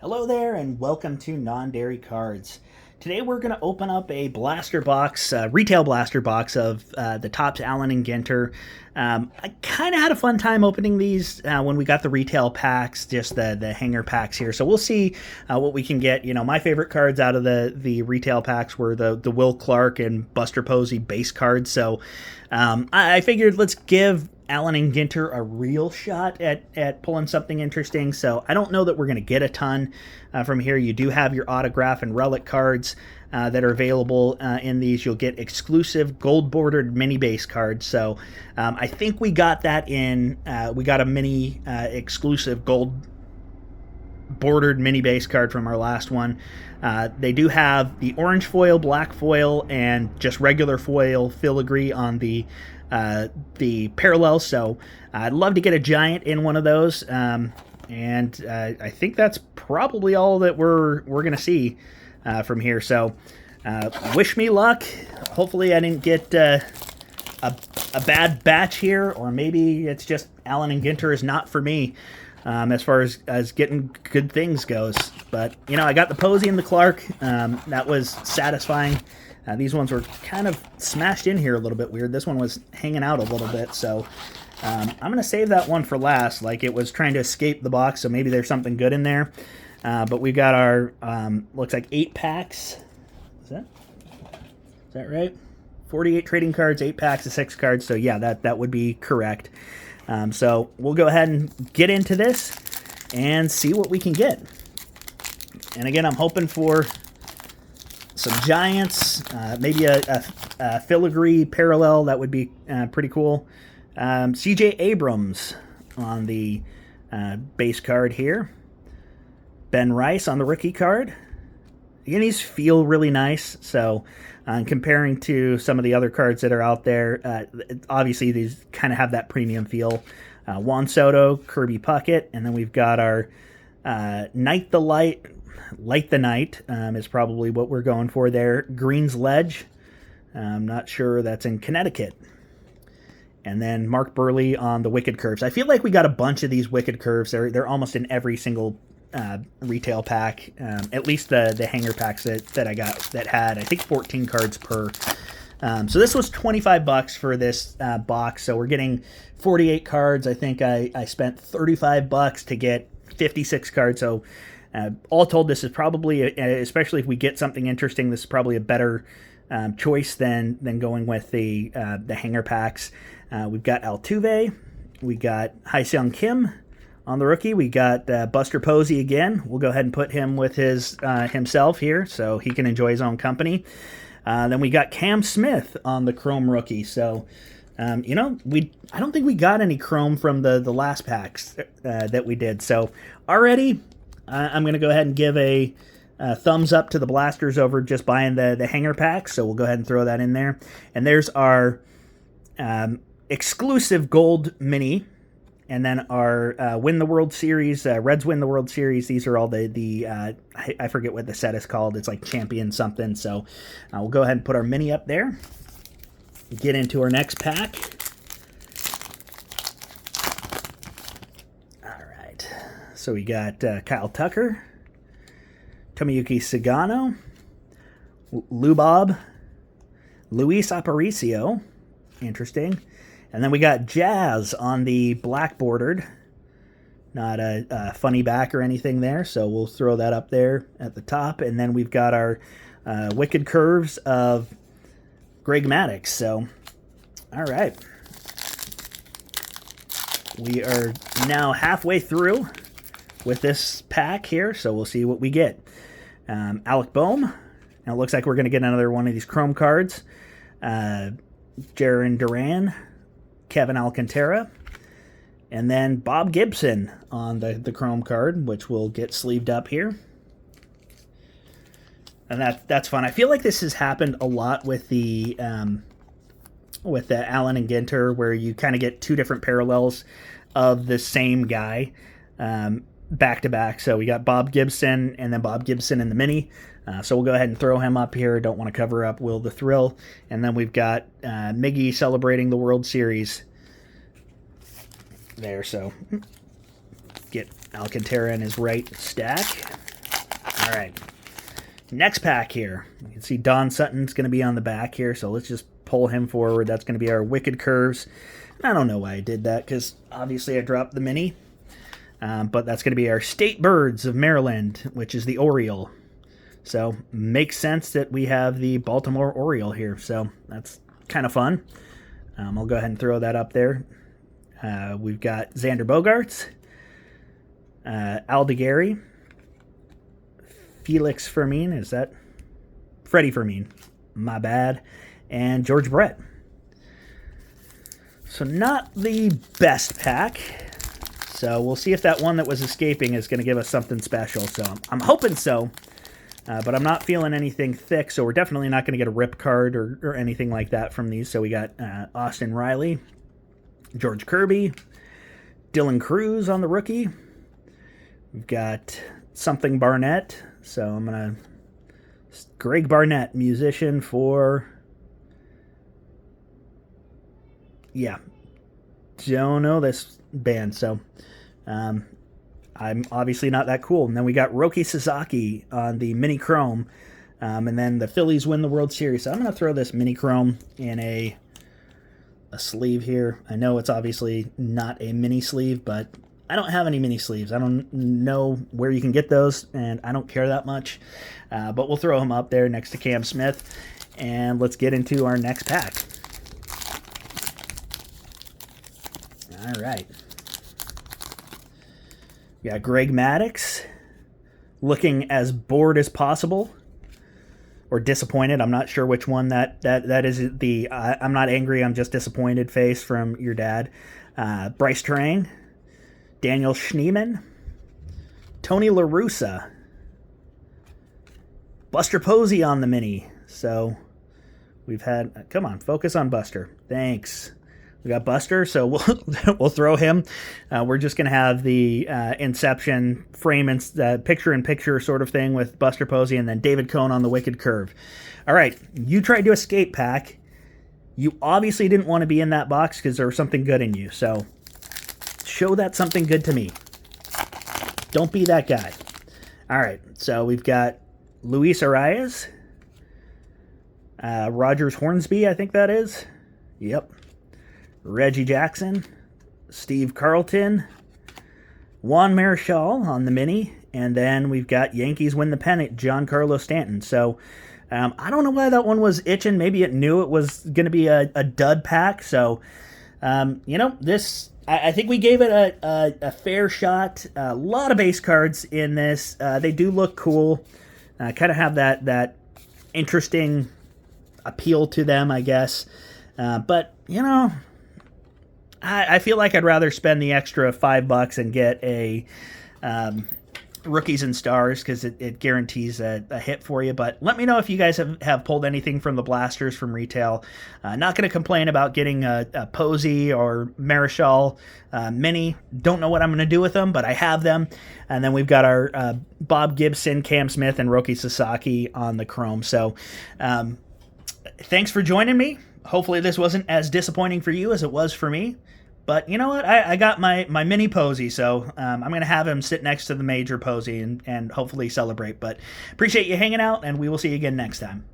Hello there and welcome to Non-Dairy Cards. Today we're going to open up a blaster box, retail blaster box of the Topps Allen and Ginter. I kind of had a fun time opening these when we got the retail packs, just the hanger packs here. So we'll see what we can get. You know, my favorite cards out of the retail packs were the Will Clark and Buster Posey base cards. So I figured let's give Allen and Ginter a real shot at pulling something interesting. So I don't know that we're going to get a ton from here. You do have your autograph and relic cards that are available in these. You'll get exclusive gold bordered mini base cards. So I think we got that in. We got a mini exclusive gold bordered mini base card from our last one. They do have the orange foil, black foil, and just regular foil filigree on the parallel. So I'd love to get a giant in one of those. And I think that's probably all that we're gonna see from here. So wish me luck. Hopefully I didn't get a bad batch here, or maybe it's just Allen and Ginter is not for me as far as getting good things goes. But you know, I got the Posey and the Clark. That was satisfying. These ones were kind of smashed in here a little bit weird. This one was hanging out a little bit, so I'm going to save that one for last. Like, it was trying to escape the box, so maybe there's something good in there. But we've got our, looks like 8 packs. Is that right? 48 trading cards, 8 packs of 6 cards. So yeah, that would be correct. So we'll go ahead and get into this and see what we can get. And again, I'm hoping for some giants, maybe a filigree parallel. That would be pretty cool. C.J. Abrams on the base card here. Ben Rice on the rookie card. Again, these feel really nice. So comparing to some of the other cards that are out there, obviously these kind of have that premium feel. Juan Soto, Kirby Puckett, and then we've got our Night the Light the Night is probably what we're going for there. Green's Ledge. I'm not sure, that's in Connecticut. And then Mark Burley on the Wicked Curves. I feel like we got a bunch of these Wicked Curves. They're almost in every single retail pack. At least the hanger packs that I got that had, I think, 14 cards per. So this was $25 for this box. So we're getting 48 cards. I think I spent $35 to get 56 cards. So all told, this is probably, especially if we get something interesting, this is probably a better choice than going with the hanger packs. We've got Altuve, we got Hyun Kim on the rookie, we got Buster Posey again. We'll go ahead and put him with his himself here so he can enjoy his own company. Then we got Cam Smith on the Chrome rookie. So you know, I don't think we got any Chrome from the last packs that we did. So already, I'm going to go ahead and give a thumbs up to the blasters over just buying the hanger packs. So we'll go ahead and throw that in there. And there's our exclusive gold mini. And then our Win the World Series, Reds Win the World Series. These are all the I forget what the set is called. It's like champion something. So we'll go ahead and put our mini up there. Get into our next pack. So we got Kyle Tucker, Tomoyuki Sagano, Lubob, Luis Aparicio, interesting. And then we got Jazz on the black bordered. Not a funny back or anything there, so we'll throw that up there at the top. And then we've got our Wicked Curves of Greg Maddux. So, all right. We are now halfway through with this pack here, so we'll see what we get. Alec Boehm. Now it looks like we're going to get another one of these Chrome cards. Jarren Duran, Kevin Alcantara, and then Bob Gibson on the Chrome card, which will get sleeved up here. And that's fun. I feel like this has happened a lot with the Allen and Ginter, where you kind of get 2 different parallels of the same guy. Back to back. So we got Bob Gibson and then Bob Gibson in the mini. So we'll go ahead and throw him up here. Don't want to cover up Will the Thrill. And then we've got Miggy celebrating the World Series there. So get Alcantara in his right stack. All right. Next pack here. You can see Don Sutton's going to be on the back here, so let's just pull him forward. That's going to be our Wicked Curves. I don't know why I did that, because obviously I dropped the mini. But that's going to be our State Birds of Maryland, which is the Oriole. So makes sense that we have the Baltimore Oriole here. So that's kind of fun. I'll go ahead and throw that up there. We've got Xander Bogaerts, Al DeGarry, Felix Fermin. Is that Freddie Fermin? My bad. And George Brett. So not the best pack. So we'll see if that one that was escaping is going to give us something special. So I'm hoping so. But I'm not feeling anything thick, so we're definitely not going to get a rip card or anything like that from these. So we got Austin Riley, George Kirby, Dylan Cruz on the rookie. We've got something Barnett. So I'm going to... Greg Barnett, musician for... Yeah. Don't know this band, so... I'm obviously not that cool. And then we got Roki Sasaki on the Mini Chrome. And then the Phillies win the World Series. So I'm going to throw this Mini Chrome in a sleeve here. I know it's obviously not a mini sleeve, but I don't have any mini sleeves. I don't know where you can get those, and I don't care that much. But we'll throw them up there next to Cam Smith. And let's get into our next pack. All right. We got Greg Maddux looking as bored as possible, or disappointed. I'm not sure which one that is. The I'm not angry, I'm just disappointed face from your dad. Bryce Terang, Daniel Schneemann, Tony La Russa, Buster Posey on the mini. So we've had, come on, focus on Buster. Thanks. We got Buster, so we'll throw him. We're just going to have the Inception frame and picture-in-picture sort of thing with Buster Posey, and then David Cohn on the Wicked Curve. All right, you tried to escape pack. You obviously didn't want to be in that box because there was something good in you, so show that something good to me. Don't be that guy. All right, so we've got Luis Arias, Rogers Hornsby, I think that is. Yep. Reggie Jackson, Steve Carlton, Juan Marichal on the mini, and then we've got Yankees win the pennant, Giancarlo Stanton. So I don't know why that one was itching. Maybe it knew it was going to be a dud pack. So, this, I think we gave it a fair shot. A lot of base cards in this. They do look cool. Kind of have that interesting appeal to them, I guess. But, I feel like I'd rather spend the extra $5 and get a Rookies and Stars, because it guarantees a hit for you. But let me know if you guys have pulled anything from the blasters from retail. Not going to complain about getting a Posey or Marichal mini. Don't know what I'm going to do with them, but I have them. And then we've got our Bob Gibson, Cam Smith, and Roki Sasaki on the Chrome. So thanks for joining me. Hopefully this wasn't as disappointing for you as it was for me. But you know what? I got my mini Posey, so I'm going to have him sit next to the major Posey and hopefully celebrate. But appreciate you hanging out, and we will see you again next time.